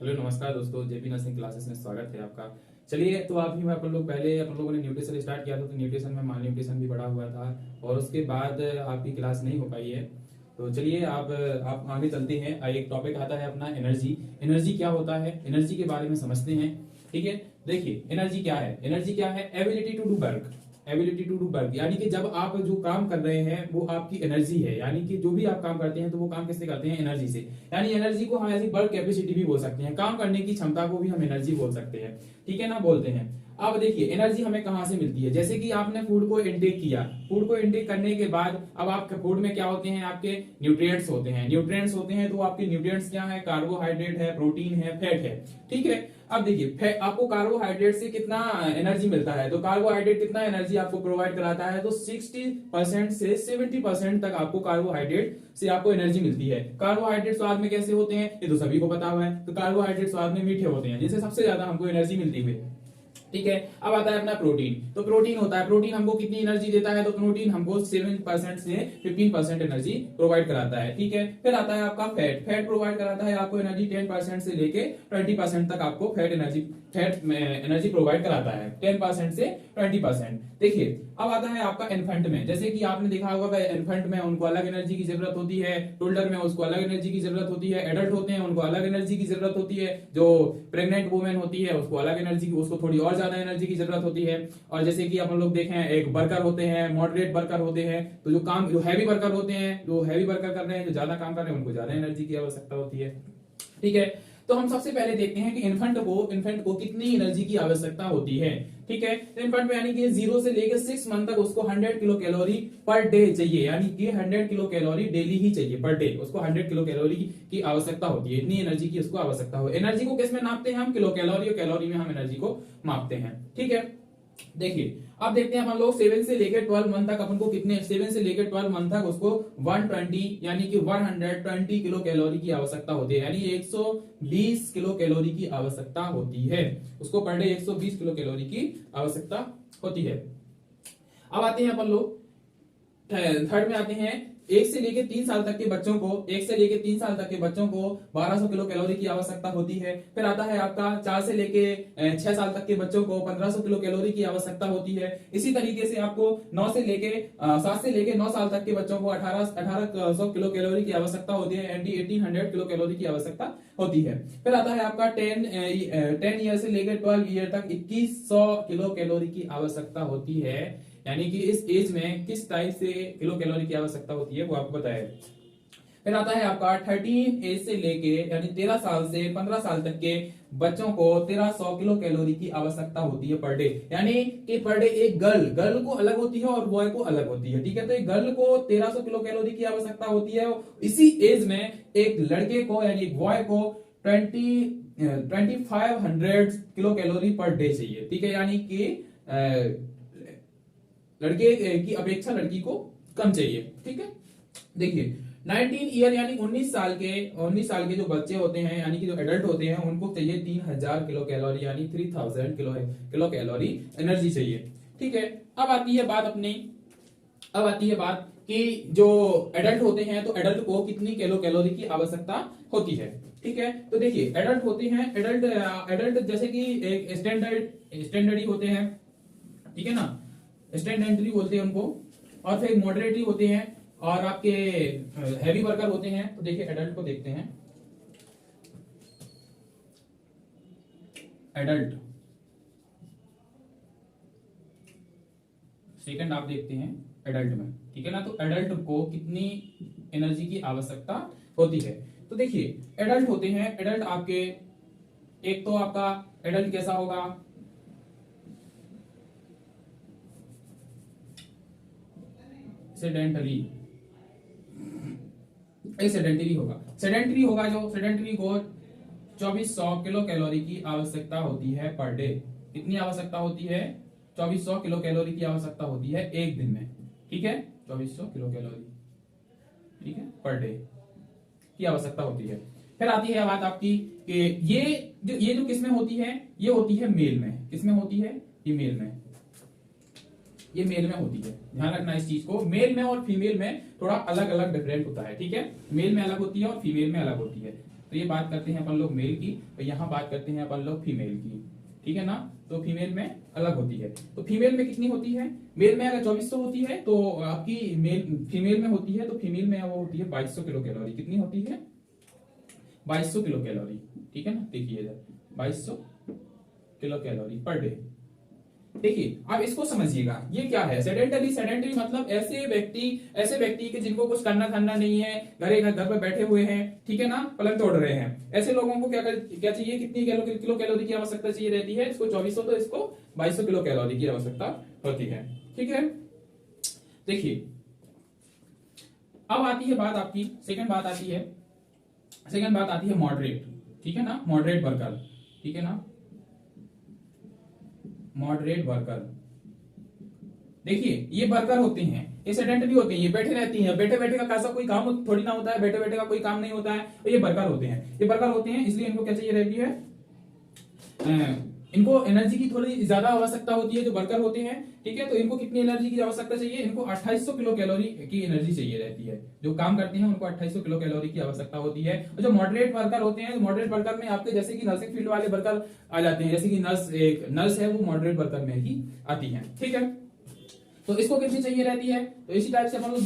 Hello नमस्कार दोस्तों, JP nursing classes में स्वागत है आपका। चलिए, तो अभी मैं अपन लोगों ने न्यूट्रिशन स्टार्ट किया था, तो न्यूट्रिशन में माल न्यूट्रिशन भी बढ़ा हुआ था और उसके बाद आपकी क्लास नहीं हो पाई है। तो चलिए आप आगे चलते हैं। एक टॉपिक आता है अपना एनर्जी। एनर्जी क्या होता है, एनर्जी के बारे में समझते हैं। ठीक है, देखिए एनर्जी क्या है। एनर्जी क्या है? Ability to do work. Ability to do work यानी कि जब आप जो काम कर रहे हैं वो आपकी एनर्जी है, यानी कि जो भी आप काम करते हैं तो वो काम किससे करते हैं? एनर्जी से। यानी एनर्जी को हम ऐसी वर्क कैपेसिटी भी बोल सकते हैं, काम करने की क्षमता को भी हम एनर्जी बोल सकते हैं। ठीक है ना, बोलते हैं। अब देखिए एनर्जी हमें कहां से मिलती है। जैसे कि आपने फूड को इंटेक किया, फूड को इंटेक करने के बाद अब आपके फूड में क्या होते हैं? आपके न्यूट्रिएंट्स होते हैं। न्यूट्रिएंट्स होते हैं तो आपके न्यूट्रिएंट्स क्या है? कार्बोहाइड्रेट है, प्रोटीन है, फैट है। ठीक है, अब देखिए आपको कार्बोहाइड्रेट से कितना एनर्जी मिलता है, तो कार्बोहाइड्रेट कितना एनर्जी आपको प्रोवाइड कराता है? तो 60% से 70% तक आपको कार्बोहाइड्रेट से आपको एनर्जी मिलती है। कार्बोहाइड्रेट स्वाद में कैसे होते हैं ये तो सभी को पता हुआ है। तो कार्बोहाइड्रेट स्वाद में मीठे होते हैं, जिससे सबसे ज्यादा हमको एनर्जी मिलती है। ठीक है, अब आता है अपना प्रोटीन। तो प्रोटीन होता है, प्रोटीन हमको कितनी एनर्जी देता है? तो प्रोटीन हमको 7% से 15% एनर्जी प्रोवाइड कराता है। ठीक है, फिर आता है आपका फैट। फैट प्रोवाइड कराता है आपको एनर्जी 10% से लेके 20% तक आपको फैट एनर्जी प्रोवाइड कराता है। 10% से 20%। देखिए अब आता है आपका इन्फेंट में। जैसे कि आपने देखा होगा इन्फेंट में उनको अलग एनर्जी की जरूरत होती है, टोल्डर में उसको अलग एनर्जी की जरूरत होती है, एडल्ट होते हैं उनको अलग एनर्जी की जरूरत होती है, जो प्रेग्नेंट वुमेन होती है उसको अलग एनर्जी की, उसको थोड़ी और ज्यादा एनर्जी की जरूरत होती है। और जैसे कि अपन लोग देखें, एक वर्कर होते हैं, मॉडरेट वर्कर होते हैं, तो जो हैवी वर्कर होते हैं, जो हैवी वर्कर कर रहे हैं, जो ज्यादा काम कर रहे हैं, उनको ज्यादा एनर्जी की आवश्यकता होती है। ठीक है, तो हम सबसे पहले देखते हैं कि इन्फेंट को कितनी एनर्जी की आवश्यकता होती है। ठीक है, तो इन्फेंट में यानी कि 0 से लेकर 6 मंथ तक उसको 100 किलो कैलोरी पर डे चाहिए, यानी कि 100 किलो कैलोरी डेली ही चाहिए पर डे। उसको 100 किलो कैलोरी की आवश्यकता होती है, इतनी एनर्जी की उसको आवश्यकता हो। एनर्जी को किस में नापते हैं हम? किलो कैलोरी, और कैलोरी में हम एनर्जी को मापते हैं। ठीक है, देखिए अब देखते हैं हम लोग 7 से लेकर 12 मंथ तक अपन को कितने, 7 से लेकर 12 मंथ तक उसको 120 यानी कि 120 किलो कैलोरी की आवश्यकता होती है, यानी 120 किलो कैलोरी की आवश्यकता होती है। उसको पर डे 120 किलो कैलोरी की आवश्यकता होती है। अब आते हैं अपन लोग थर्ड में आते हैं। 1 से लेकर 3 साल तक के बच्चों को 1200 किलो कैलोरी की आवश्यकता होती है। फिर आता है आपका 4 से लेकर 6 साल तक के बच्चों को 1500 किलो कैलोरी की आवश्यकता होती है। इसी तरीके से आपको 7 से लेकर 9 साल तक के बच्चों को 1800 किलो कैलोरी की आवश्यकता होती है, यानी 1800 किलो कैलोरी की आवश्यकता होती है। फिर आता है आपका 10 ईयर से लेकर 12 ईयर तक 2100 किलो कैलोरी की आवश्यकता होती है, यानी कि इस एज में किस टाइप से किलो कैलोरी की आवश्यकता होती है वो आपको बताया। फिर आता है आपका 13 एज से लेके यानी 13 साल से 15 साल तक के बच्चों को 1300 किलो कैलोरी की आवश्यकता होती है पर डे, यानी कि पर डे एक गर्ल को अलग होती है और बॉय को अलग होती है। ठीक है, तो एक गर्ल को 1300 किलो कैलोरी की आवश्यकता होती है। इसी एज में एक लड़के को यानी एक बॉय को 2500 किलो कैलोरी पर डे चाहिए। ठीक है, यानी कि लड़के की अपेक्षा लड़की को कम चाहिए। ठीक है, देखिए 19 ईयर यानी 19 साल के जो बच्चे होते हैं, यानी कि जो एडल्ट होते हैं, उनको चाहिए 3000 किलो कैलोरी, यानी 3000 किलो कैलोरी एनर्जी चाहिए। ठीक है, अब आती है बात कि जो एडल्ट होते हैं तो एडल्ट को कितनी किलो कैलोरी की आवश्यकता होती है। ठीक है, तो देखिए एडल्ट होते हैं, एडल्ट जैसे कि एक स्टैंडर्ड ही होते हैं। ठीक है ना, स्टैंडर्ड बोलते हैं उनको, और फिर मॉडरेट होते हैं, और आपके हैवी वर्कर होते हैं। तो देखिए एडल्ट को देखते हैं। एडल्ट सेकंड आप देखते हैं एडल्ट में। ठीक है ना, तो एडल्ट को कितनी एनर्जी की आवश्यकता होती है? तो देखिए एडल्ट होते हैं, एडल्ट आपके एक तो आपका एडल्ट कैसा होगा? सेडेंटरी होगा। जो सेडेंटरी को 2400 किलो कैलोरी की आवश्यकता होती है पर डे। कितनी आवश्यकता होती है? 2400 किलो कैलोरी की आवश्यकता होती है एक दिन में। ठीक है, 2400 किलो कैलोरी, ठीक है, पर डे की आवश्यकता होती है। फिर आती है बात आपकी कि ये जो किसमें होती है? ये होती है मेल में। किसमें होती है? ये मेल में होती है। ध्यान रखना इस चीज को, मेल में और फीमेल में थोड़ा अलग अलग डिफरेंट होता है। ठीक है, मेल में अलग होती है और फीमेल में अलग होती है। तो ये बात करते हैं अपन लोग मेल की, और यहाँ बात करते हैं अपन लोग फीमेल की, ठीक है ना। तो फीमेल में अलग होती है। तो फीमेल में कितनी होती है, मेल में अगर 2400 होती है तो आपकी मेल फीमेल में होती है, तो फीमेल में वो होती है 2200 किलो कैलोरी। कितनी होती है, 2200 किलो कैलोरी, ठीक है ना। देखिए इधर 2200 किलो कैलोरी पर डे। देखिए अब इसको समझिएगा, ये क्या है सेडेंटरी। सेडेंटरी मतलब ऐसे व्यक्ति के जिनको कुछ करना धरना नहीं है, घर पे बैठे हुए हैं, ठीक है ना, पलंग तोड़ रहे हैं, ऐसे लोगों को क्या चाहिए, कितनी किलो कैलोरी की आवश्यकता चाहिए रहती है, इसको 2400 तो इसको 2200 किलो कैलोरी की आवश्यकता होती है, ठीक है। देखिए अब आती है बात आपकी, सेकंड बात आती है मॉडरेट, ठीक है ना, मॉडरेट वर्कर, ठीक है ना, मॉडरेट वर्कर। देखिए ये वर्कर होते हैं, ये सेडेंटरी होते हैं, ये बैठे रहती हैं, बैठे बैठे का कैसा कोई काम थोड़ी ना होता है, बैठे बैठे का कोई काम नहीं होता है, तो ये वर्कर होते हैं, इसलिए इनको क्या चाहिए रहती है, इनको एनर्जी की थोड़ी ज्यादा आवश्यकता होती है, जो वर्कर होते हैं, ठीक है। तो इनको कितनी एनर्जी की आवश्यकता चाहिए, इनको 2800 किलो कैलोरी की एनर्जी चाहिए रहती है, जो काम करते हैं उनको 2800 किलो कैलोरी की आवश्यकता होती है। और जो मॉडरेट वर्कर होते हैं, मॉडरेट वर्कर में आपके जैसे कि नर्सिंग फील्ड वाले वर्कर आ जाते हैं, जैसे कि नर्स है, वो मॉडरेट वर्कर में ही आती है, ठीक है। तो इसको कितनी चाहिए रहती है, तो इसी टाइप से हम लोग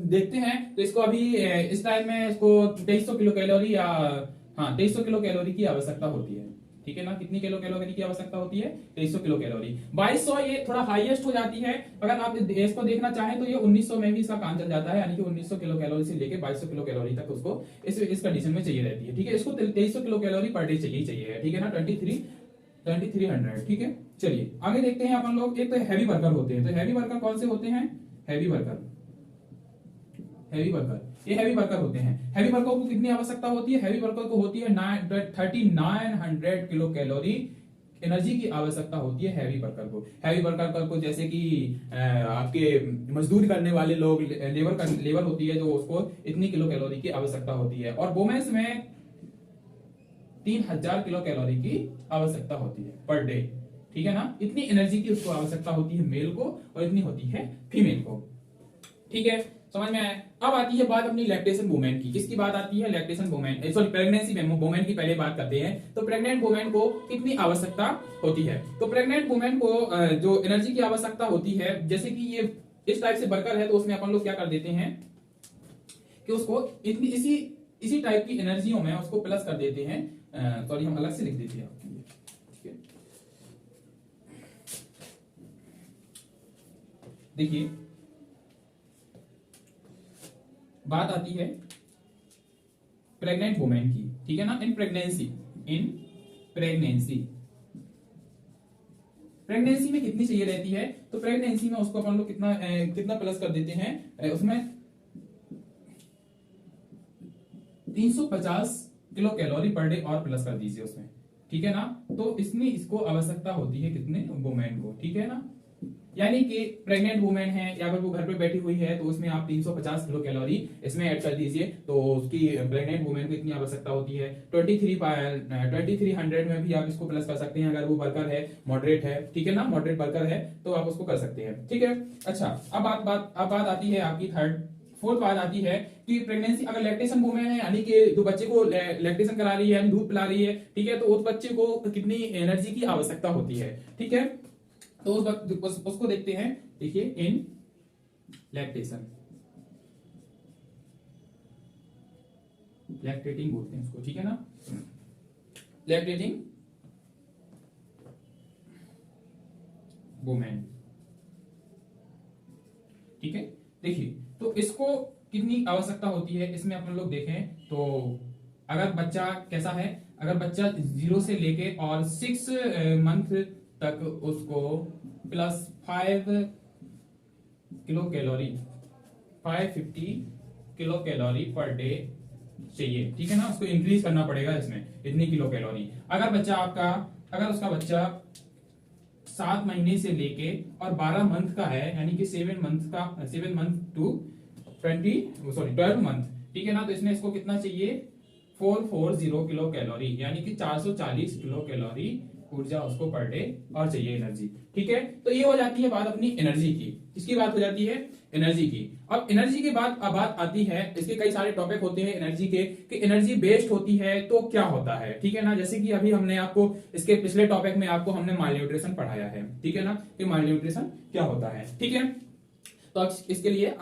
देखते हैं। तो इसको अभी इस टाइम में इसको 2300 किलो कैलोरी या 2300 किलो कैलोरी की आवश्यकता होती है, ठीक है ना। कितनी किलो कैलोरी की आवश्यकता होती है, 2300 किलो कैलोरी। 2200 ये थोड़ा हाईएस्ट हो जाती है, अगर आप इसको देखना चाहें तो ये 1900 में भी इसका काम चल जाता है, यानी कि 1900 किलो कैलोरी से लेके 2200 किलो कैलोरी तक उसको इस कंडीशन में चाहिए रहती है, ठीक है। इसको 2300 किलो कैलोरी पर डे चाहिए, ठीक है ना, 2300, ठीक है। चलिए आगे देखते हैं अपन लोग। एक तो हैवी वर्कर होते हैं, तो हैवी वर्कर कौन से होते हैं, हैवी वर्कर ये हैवी वर्कर होते हैं। हैवी वर्कर को कितनी आवश्यकता होती है, हैवी वर्कर को होती है 3900 किलो कैलोरी एनर्जी की आवश्यकता होती है हैवी वर्कर को जैसे कि आपके मजदूरी करने वाले लोग, लेबर होती है, जो उसको इतनी किलो कैलोरी की आवश्यकता होती है। और वुमेन्स में 3000 किलो कैलोरी की आवश्यकता होती है पर डे, ठीक है ना। इतनी एनर्जी की उसको आवश्यकता होती है मेल को, और इतनी होती है फीमेल को, ठीक है, समझ में आया। अब आती है बात अपनी लैक्टेशन वुमेन की। किसकी बात आती है, लैक्टेशन वुमेन, सॉरी प्रेगनेंसी में वुमेन की पहले बात करते हैं। तो प्रेग्नेंट वुमेन को कितनी आवश्यकता होती है, तो प्रेग्नेंट वुमेन को जो एनर्जी की आवश्यकता होती है, जैसे कि ये इस टाइप से वर्कर है, तो उसमें अपन लोग क्या कर देते हैं कि उसको इतनी इसी टाइप की एनर्जियों में उसको प्लस कर देते हैं। सॉरी हम अलग से लिख देते हैं आपके लिए, ठीक है। देखिए बात आती है प्रेग्नेंट वुमेन की, ठीक है ना। इन प्रेगनेंसी में कितनी चाहिए रहती है, तो प्रेगनेंसी में उसको अपन लोग कितना प्लस कर देते हैं, उसमें 350 किलो कैलोरी पर डे और प्लस कर दीजिए उसमें, ठीक है ना। तो इसको आवश्यकता होती है कितने, वुमेन को, ठीक है ना। यानी कि प्रेग्नेंट वुमेन है या अगर वो घर पे बैठी हुई है, तो उसमें आप 350 किलो कैलोरी इसमें ऐड कर दीजिए, तो उसकी प्रेग्नेंट वुमेन को इतनी आवश्यकता होती है। 2300 में भी आप इसको प्लस कर सकते हैं, अगर वो वर्कर है, मॉडरेट है, ठीक है ना, मॉडरेट वर्कर है, तो आप उसको कर सकते हैं, ठीक है। अच्छा अब बात आती है आपकी फोर्थ बात आती है कि प्रेगनेंसी अगर लैक्टेशन वुमेन है, यानी कि जो बच्चे को लैक्टेशन करा रही है, यानी दूध पिला रही है, ठीक है, तो उस बच्चे को कितनी एनर्जी की आवश्यकता होती है, ठीक है। तो उसको देखते हैं। देखिए इन लैक्टेशन, लैक्टेटिंग बोलते हैं उसको, ठीक है ना, लैक्टेटिंग वुमेन, ठीक है। देखिए तो इसको कितनी आवश्यकता होती है, इसमें अपन लोग देखें तो अगर बच्चा कैसा है, अगर बच्चा 0 से लेके और 6 मंथ तक उसको plus 5 kilo calorie 550 kilo calorie per day चाहिए, ठीक है ना। उसको इंक्रीज करना पड़ेगा इसमें इतनी किलो कैलोरी। अगर उसका बच्चा 7 महीने से लेके और 12 मंथ का है, यानी कि 7 मंथ टू 12 मंथ, ठीक है ना, तो इसमें इसको कितना चाहिए, 440 किलो कैलोरी, यानी कि 440 किलो कैलोरी ऊर्जा उसको पर डे और चाहिए एनर्जी। ठीक है, तो ये हो जाती है बात अपनी एनर्जी की। किसकी बात हो जाती है? एनर्जी की। अब एनर्जी के बाद अब बात आती है, इसके कई सारे टॉपिक होते हैं एनर्जी के, कि एनर्जी बेस्ड होती है तो क्या होता है। ठीक है ना, जैसे कि अभी हमने आपको इसके पिछले टॉपिक में आपको हमने माल न्यूट्रिशन पढ़ाया है। ठीक है ना, कि माल न्यूट्रिशन क्या होता है। ठीक है, तो अब इसके लिए